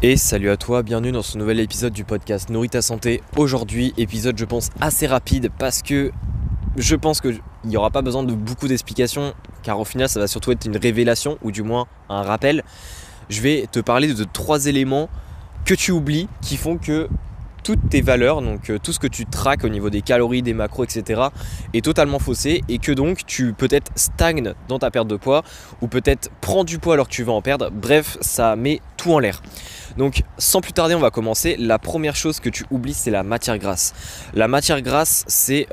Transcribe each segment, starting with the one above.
Et salut à toi, bienvenue dans ce nouvel épisode du podcast Nourris ta santé. Aujourd'hui, épisode je pense assez rapide parce que je pense qu'il n'y aura pas besoin de beaucoup d'explications car au final ça va surtout être une révélation ou du moins un rappel. Je vais te parler de 3 éléments que tu oublies qui font que toutes tes valeurs, donc tout ce que tu traques au niveau des calories, des macros, etc. est totalement faussé et que donc tu peut-être stagnes dans ta perte de poids ou peut-être prends du poids alors que tu veux en perdre. Bref, ça met tout en l'air. Donc sans plus tarder, on va commencer. La première chose que tu oublies, c'est la matière grasse. La matière grasse, c'est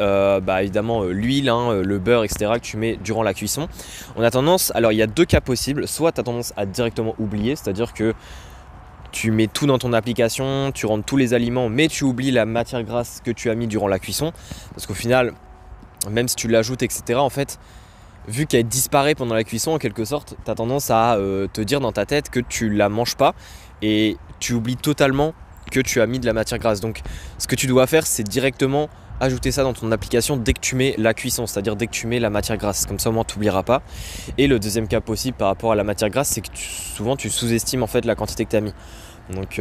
évidemment l'huile, le beurre, etc. que tu mets durant la cuisson. On a tendance, alors il y a 2 cas possibles. Soit tu as tendance à directement oublier, c'est-à-dire que tu mets tout dans ton application, tu rentres tous les aliments, mais tu oublies la matière grasse que tu as mis durant la cuisson. Parce qu'au final, même si tu l'ajoutes, etc., en fait, vu qu'elle disparaît pendant la cuisson, en quelque sorte, tu as tendance à te dire dans ta tête que tu la manges pas et tu oublies totalement que tu as mis de la matière grasse. Donc, ce que tu dois faire, c'est directement ajouter ça dans ton application dès que tu mets la cuisson, c'est-à-dire dès que tu mets la matière grasse. Comme ça, au moins, tu n'oublieras pas. Et le deuxième cas possible par rapport à la matière grasse, c'est que souvent, tu sous-estimes en fait la quantité que tu as mis. Donc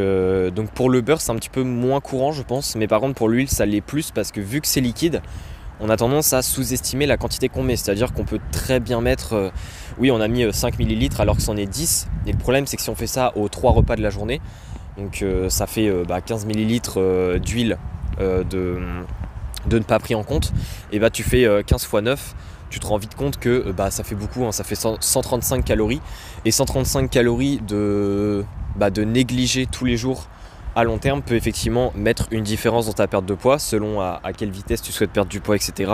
pour le beurre, c'est un petit peu moins courant, je pense. Mais par contre, pour l'huile, ça l'est plus parce que vu que c'est liquide, on a tendance à sous-estimer la quantité qu'on met. C'est-à-dire qu'on peut très bien mettre... oui, on a mis 5 ml alors que c'en est 10. Et le problème, c'est que si on fait ça aux 3 repas de la journée, donc ça fait 15 ml d'huile de ne pas pris en compte, et tu fais 15 x 9, tu te rends vite compte que ça fait beaucoup, ça fait 135 calories. Et 135 calories de négliger tous les jours à long terme peut effectivement mettre une différence dans ta perte de poids selon à quelle vitesse tu souhaites perdre du poids, etc.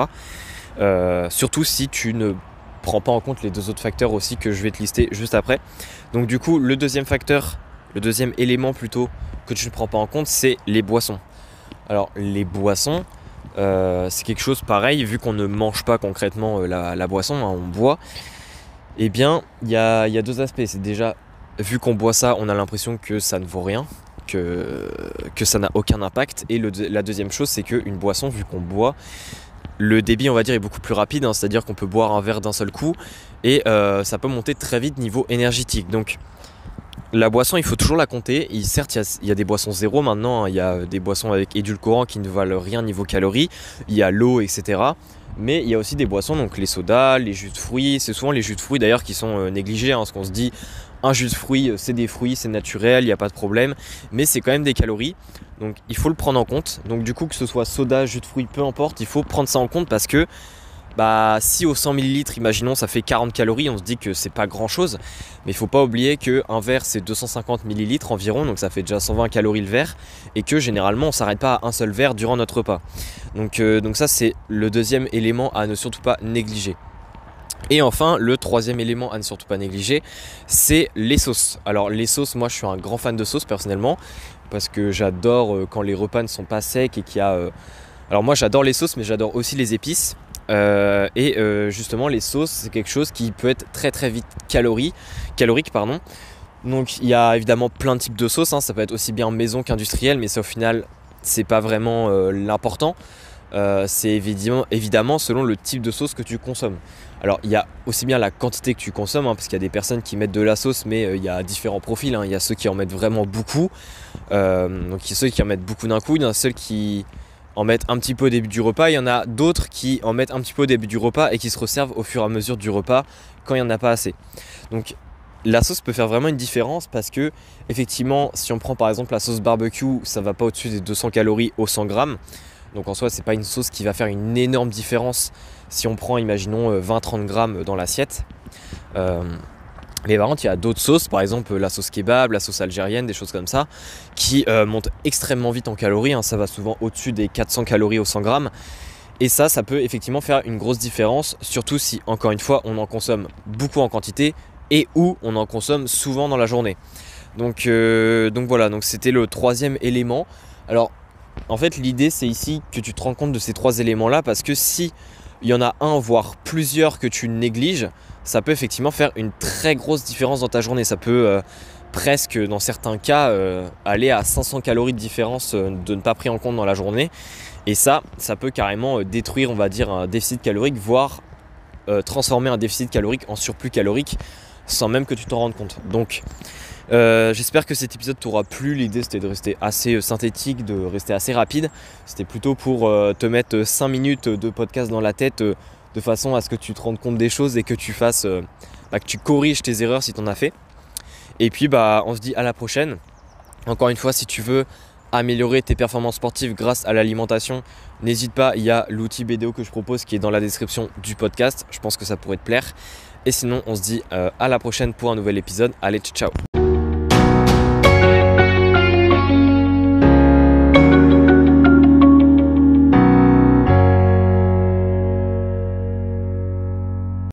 Surtout si tu ne prends pas en compte les 2 autres facteurs aussi que je vais te lister juste après. Donc du coup, le deuxième élément plutôt que tu ne prends pas en compte, c'est les boissons. Alors les boissons, c'est quelque chose pareil, vu qu'on ne mange pas concrètement la boisson, on boit. Eh bien, il y a 2 aspects. C'est déjà, vu qu'on boit ça, on a l'impression que ça ne vaut rien, que ça n'a aucun impact. Et la deuxième chose, c'est qu'une boisson, vu qu'on boit, le débit, on va dire, est beaucoup plus rapide, c'est-à-dire qu'on peut boire un verre d'un seul coup et ça peut monter très vite niveau énergétique. Donc la boisson, il faut toujours la compter. Et certes, il y a des boissons zéro maintenant, il y a des boissons avec édulcorants qui ne valent rien niveau calories, il y a l'eau, etc. Mais il y a aussi des boissons, donc les sodas, les jus de fruits. C'est souvent les jus de fruits d'ailleurs qui sont négligés, parce qu'on se dit un jus de fruits, c'est des fruits, c'est naturel, il n'y a pas de problème. Mais c'est quand même des calories, donc il faut le prendre en compte. Donc du coup, que ce soit soda, jus de fruits, peu importe, il faut prendre ça en compte parce que si au 100 ml, imaginons, ça fait 40 calories, on se dit que c'est pas grand chose. Mais il faut pas oublier qu'un verre, c'est 250 ml environ, donc ça fait déjà 120 calories le verre. Et que généralement, on s'arrête pas à un seul verre durant notre repas. Donc ça, c'est le deuxième élément à ne surtout pas négliger. Et enfin, le troisième élément à ne surtout pas négliger, c'est les sauces. Alors les sauces, moi je suis un grand fan de sauces personnellement, parce que j'adore quand les repas ne sont pas secs et qu'il y a... Alors moi j'adore les sauces, mais j'adore aussi les épices. Justement les sauces, c'est quelque chose qui peut être très très vite calorique. Donc il y a évidemment plein de types de sauces, ça peut être aussi bien maison qu'industriel, mais ça au final c'est pas vraiment l'important. C'est évidemment selon le type de sauce que tu consommes. Alors il y a aussi bien la quantité que tu consommes, parce qu'il y a des personnes qui mettent de la sauce, mais il y a différents profils, il y a ceux qui en mettent vraiment beaucoup, donc il y a ceux qui en mettent beaucoup d'un coup, il y en a ceux qui en mettent un petit peu au début du repas, il y en a d'autres qui en mettent un petit peu au début du repas et qui se resservent au fur et à mesure du repas quand il n'y en a pas assez. Donc la sauce peut faire vraiment une différence parce que effectivement, si on prend par exemple la sauce barbecue, ça va pas au-dessus des 200 calories au 100 grammes. Donc en soi, c'est pas une sauce qui va faire une énorme différence si on prend, imaginons, 20-30 grammes dans l'assiette. Mais par contre, il y a d'autres sauces, par exemple la sauce kebab, la sauce algérienne, des choses comme ça, qui montent extrêmement vite en calories. Ça va souvent au-dessus des 400 calories au 100 grammes. Et ça peut effectivement faire une grosse différence, surtout si, encore une fois, on en consomme beaucoup en quantité et ou on en consomme souvent dans la journée. Donc voilà, donc c'était le troisième élément. Alors, en fait, l'idée, c'est ici que tu te rends compte de ces 3 éléments-là, parce que si il y en a un, voire plusieurs que tu négliges, ça peut effectivement faire une très grosse différence dans ta journée. Ça peut presque, dans certains cas, aller à 500 calories de différence de ne pas pris en compte dans la journée. Et ça peut carrément détruire, on va dire, un déficit calorique, voire transformer un déficit calorique en surplus calorique. sans même que tu t'en rendes compte. Donc j'espère que cet épisode t'aura plu. L'idée c'était de rester assez synthétique, de rester assez rapide. C'était plutôt pour te mettre 5 minutes de podcast dans la tête de façon à ce que tu te rendes compte des choses et que tu fasses, que tu corriges tes erreurs si tu en as fait. Et puis on se dit à la prochaine. Encore une fois, si tu veux améliorer tes performances sportives grâce à l'alimentation, n'hésite pas, il y a l'outil BDO que je propose qui est dans la description du podcast. Je pense que ça pourrait te plaire. Et sinon, on se dit à la prochaine pour un nouvel épisode. Allez, ciao!